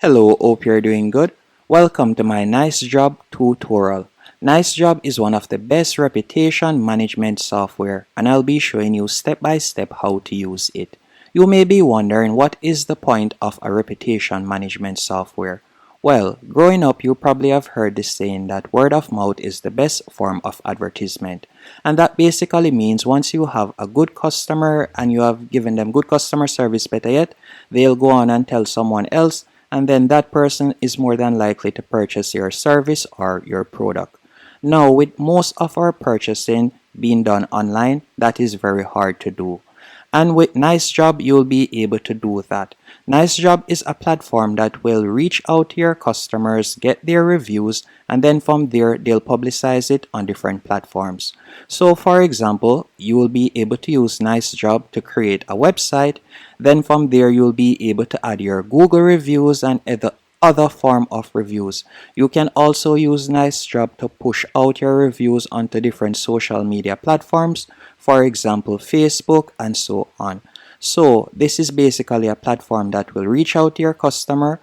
Hello, hope you're doing good. Welcome to my Nicejob tutorial. Nicejob is one of the best reputation management software, and I'll be showing you step by step how to use it. You may be wondering, what is the point of a reputation management software? Well, growing up you probably have heard the saying that word of mouth is the best form of advertisement. And that basically means once you have a good customer and you have given them good customer service, better yet, they'll go on and tell someone else, and then that person is more than likely to purchase your service or your product. Now, with most of our purchasing being done online, that is very hard to do. And with Nicejob, you'll be able to do that. Nicejob is a platform that will reach out to your customers, get their reviews, and then from there, they'll publicize it on different platforms. So for example, you will be able to use Nicejob to create a website. Then from there, you'll be able to add your Google reviews and other form of reviews. You can also use Nicejob to push out your reviews onto different social media platforms, for example Facebook and so on. So this is basically a platform that will reach out to your customer,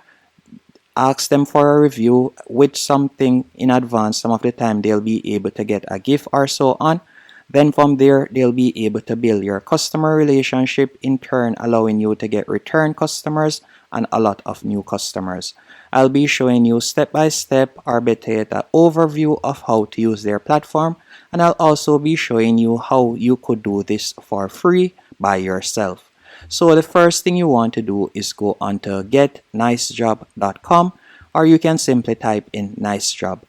ask them for a review with something in advance. Some of the time they'll be able to get a gift or so on. Then from there, they'll be able to build your customer relationship, in turn allowing you to get return customers and a lot of new customers. I'll be showing you step by step, or better yet, an overview of how to use their platform, and I'll also be showing you how you could do this for free by yourself. So the first thing you want to do is go onto getnicejob.com, or you can simply type in Nicejob.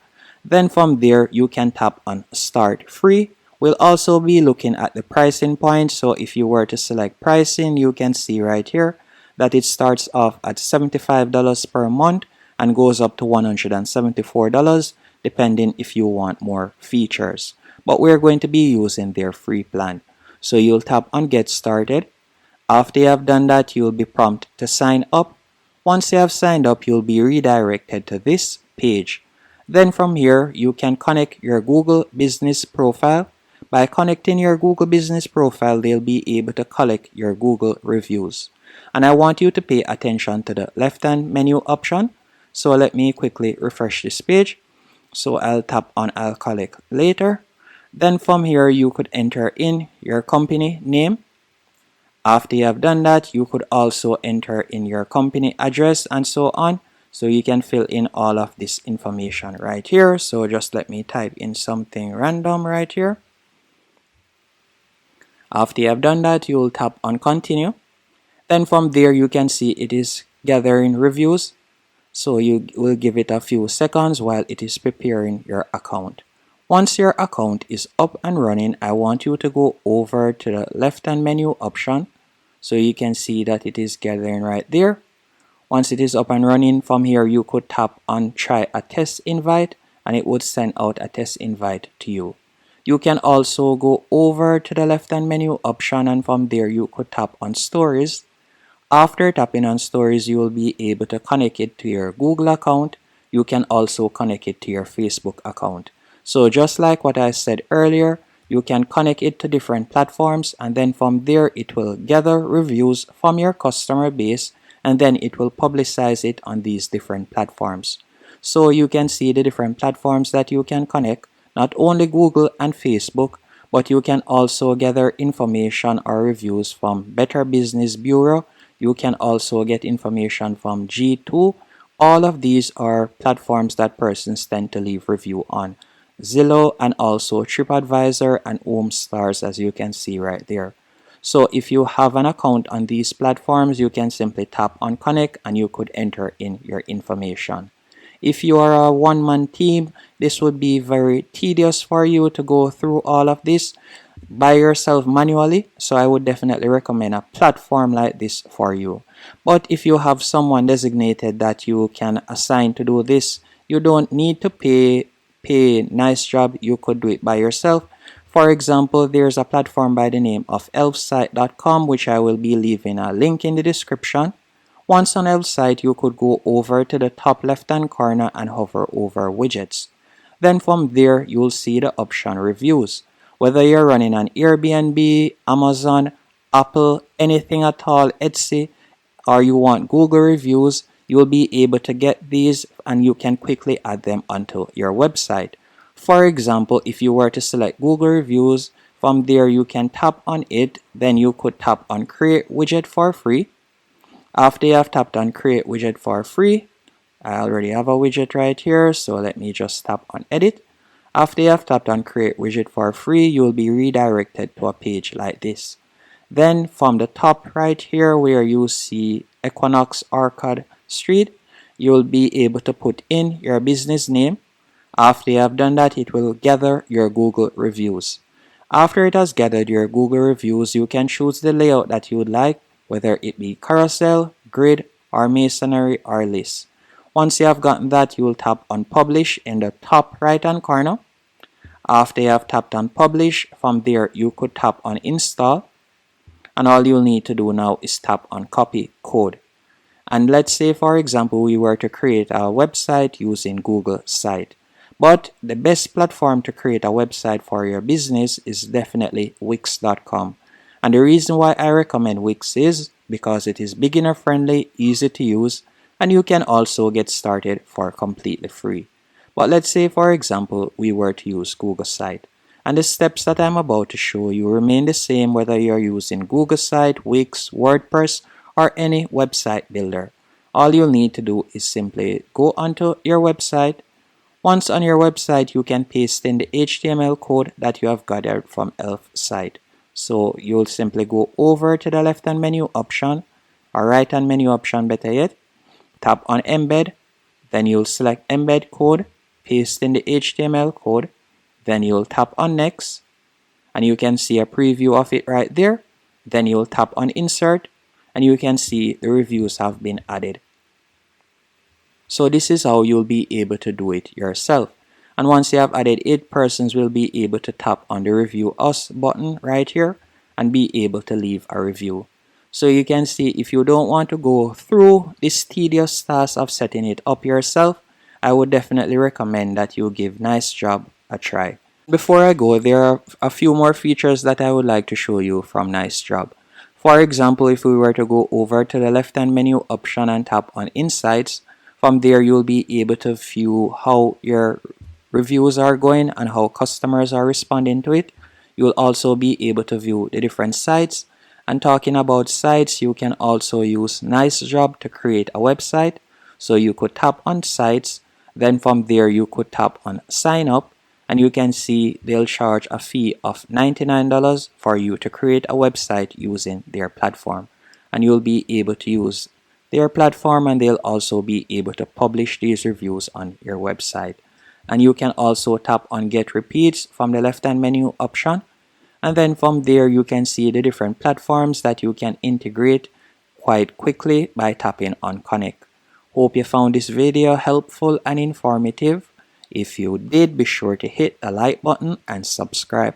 Then from there, you can tap on Start Free. We'll also be looking at the pricing point. So if you were to select pricing, you can see right here that it starts off at $75 per month and goes up to $174 depending if you want more features. But we're going to be using their free plan. So you'll tap on Get Started. After you have done that, you'll be prompted to sign up. Once you have signed up, you'll be redirected to this page. Then from here, you can connect your Google Business Profile. By connecting your Google Business Profile, they'll be able to collect your Google reviews. And I want you to pay attention to the left-hand menu option. So let me quickly refresh this page. So I'll tap on I'll collect later. Then from here, you could enter in your company name. After you have done that, you could also enter in your company address and so on. So you can fill in all of this information right here. So just let me type in something random right here. After you have done that, you will tap on Continue. Then from there, you can see it is gathering reviews. So you will give it a few seconds while it is preparing your account. Once your account is up and running, I want you to go over to the left-hand menu option. So you can see that it is gathering right there. Once it is up and running, from here you could tap on Try a Test Invite, and it would send out a test invite to you. You can also go over to the left-hand menu option, and from there you could tap on Stories. After tapping on Stories, you will be able to connect it to your Google account. You can also connect it to your Facebook account. So just like what I said earlier, you can connect it to different platforms, and then from there it will gather reviews from your customer base, and then it will publicize it on these different platforms. So you can see the different platforms that you can connect, not only Google and Facebook, but you can also gather information or reviews from Better Business Bureau. You can also get information from G2. All of these are platforms that persons tend to leave review on. Zillow and also TripAdvisor and HomeStars, as you can see right there. So if you have an account on these platforms, you can simply tap on Connect and you could enter in your information. If you are a one-man team, this would be very tedious for you to go through all of this by yourself manually. So I would definitely recommend a platform like this for you. But if you have someone designated that you can assign to do this, you don't need to pay Nicejob. You could do it by yourself. For example, there's a platform by the name of elfsite.com, which I will be leaving a link in the description. Once on Elfsite, you could go over to the top left-hand corner and hover over Widgets. Then from there, you'll see the option Reviews. Whether you're running on Airbnb, Amazon, Apple, anything at all, Etsy, or you want Google reviews, you will be able to get these and you can quickly add them onto your website. For example, if you were to select Google reviews, from there you can tap on it, then you could tap on create widget for free. After you have tapped on create widget for free, I already have a widget right here, so let me just tap on edit. After you have tapped on create widget for free, you will be redirected to a page like this. Then from the top right here where you see Equinox Orchard Street, you will be able to put in your business name. After you have done that, it will gather your Google reviews. After it has gathered your Google reviews, you can choose the layout that you would like, whether it be carousel, grid, or masonry or list. Once you have gotten that, you will tap on publish in the top right hand corner. After you have tapped on publish, from there you could tap on install, and all you'll need to do now is tap on copy code. And let's say, for example, we were to create a website using Google Site. But the best platform to create a website for your business is definitely Wix.com. And the reason why I recommend Wix is because it is beginner friendly, easy to use, and you can also get started for completely free. But let's say, for example, we were to use Google Site. And the steps that I'm about to show you remain the same whether you're using Google Site, Wix, WordPress, or any website builder. All you'll need to do is simply go onto your website. Once on your website, you can paste in the HTML code that you have gathered from Elf site. So you'll simply go over to the left hand menu option, or right hand menu option better yet, tap on embed, then you'll select embed code, paste in the HTML code, then you'll tap on next, and you can see a preview of it right there. Then you'll tap on insert, and you can see the reviews have been added. So this is how you'll be able to do it yourself. And once you have added it, persons will be able to tap on the review us button right here and be able to leave a review. So you can see, if you don't want to go through this tedious task of setting it up yourself, I would definitely recommend that you give Nicejob a try. Before I go, there are a few more features that I would like to show you from Nicejob. For example, if we were to go over to the left hand menu option and tap on Insights, from there you'll be able to view how your reviews are going and how customers are responding to it. You'll also be able to view the different sites. And talking about sites, you can also use Nicejob to create a website. So you could tap on sites, then from there you could tap on sign up, and you can see they'll charge a fee of $99 for you to create a website using their platform. And you'll be able to use their platform, and they'll also be able to publish these reviews on your website. And you can also tap on get repeats from the left hand menu option, and then from there you can see the different platforms that you can integrate quite quickly by tapping on connect. Hope you found this video helpful and informative. If you did, be sure to hit the like button and subscribe.